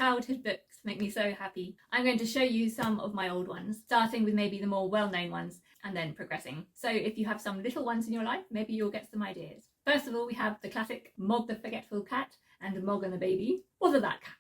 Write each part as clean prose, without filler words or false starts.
Childhood books make me so happy. I'm going to show you some of my old ones, starting with maybe the more well-known ones and then progressing. So if you have some little ones in your life, maybe you'll get some ideas. First of all, we have the classic Mog the Forgetful Cat and Mog and the Baby. Wasn't that cat?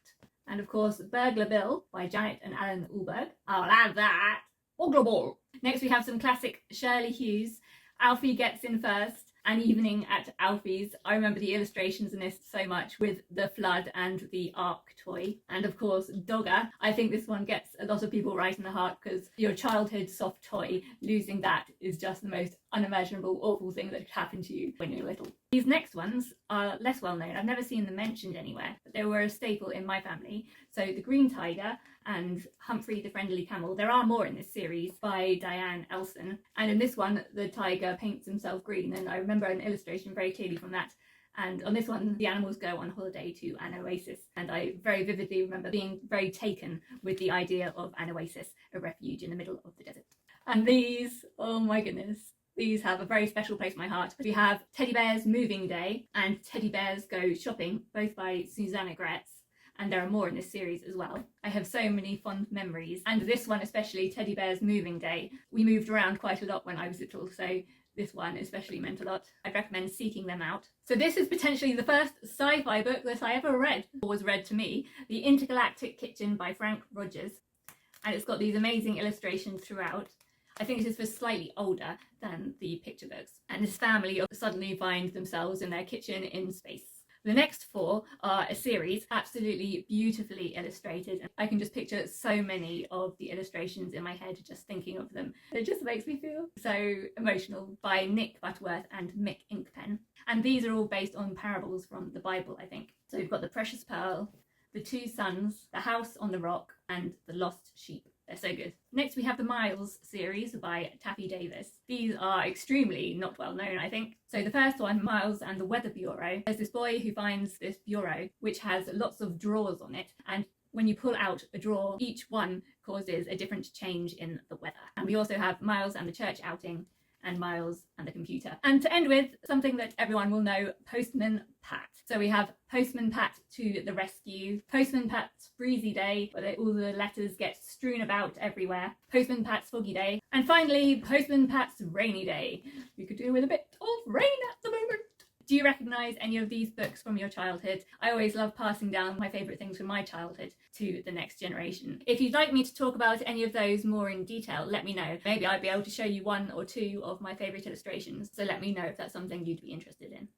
And of course, Burglar Bill by Janet and Alan Ulberg. I'll add that. Burglar Ball. Next, we have some classic Shirley Hughes. Alfie Gets In First and Evening at Alfie's. I remember the illustrations in this so much with the flood and the Ark toy. And of course, Dogger. I think this one gets a lot of people right in the heart because your childhood soft toy, losing that is just the most unimaginable, awful thing that could happen to you when you're little. These next ones are less well known. I've never seen them mentioned anywhere, but they were a staple in my family. So The Green Tiger and Humphrey the Friendly Camel. There are more in this series by Diane Elson. And in this one, the tiger paints himself green. And I remember an illustration very clearly from that. And on this one, the animals go on holiday to an oasis. And I very vividly remember being very taken with the idea of an oasis, a refuge in the middle of the desert. And these, oh my goodness, these have a very special place in my heart. We have Teddy Bear's Moving Day and Teddy Bears Go Shopping, both by Susanna Gretz. And there are more in this series as well. I have so many fond memories. And this one especially, Teddy Bear's Moving Day. We moved around quite a lot when I was little, so this one especially meant a lot. I'd recommend seeking them out. So this is potentially the first sci-fi book that I ever read, or was read to me, The Intergalactic Kitchen by Frank Rogers. And it's got these amazing illustrations throughout. I think this is for slightly older than the picture books. And this family suddenly find themselves in their kitchen in space. The next four are a series, absolutely beautifully illustrated. I can just picture so many of the illustrations in my head just thinking of them. It just makes me feel so emotional, by Nick Butterworth and Mick Inkpen. And these are all based on parables from the Bible, I think. So we've got The Precious Pearl, The Two Sons, The House on the Rock, and The Lost Sheep. They're so good. Next we have the Miles series by Taffy Davis. These are extremely not well known, I think. So the first one, Miles and the Weather Bureau. There's this boy who finds this bureau which has lots of drawers on it, and when you pull out a drawer, each one causes a different change in the weather. And we also have Miles and the Church Outing and Miles and the Computer. And to end with, something that everyone will know, Postman Pat. So we have Postman Pat to the Rescue, Postman Pat's Breezy Day, where all the letters get strewn about everywhere, Postman Pat's Foggy Day, and finally Postman Pat's Rainy Day. We could do with a bit of rain at the moment. Do you recognise any of these books from your childhood? I always love passing down my favourite things from my childhood to the next generation. If you'd like me to talk about any of those more in detail, let me know. Maybe I'd be able to show you one or two of my favourite illustrations, so let me know if that's something you'd be interested in.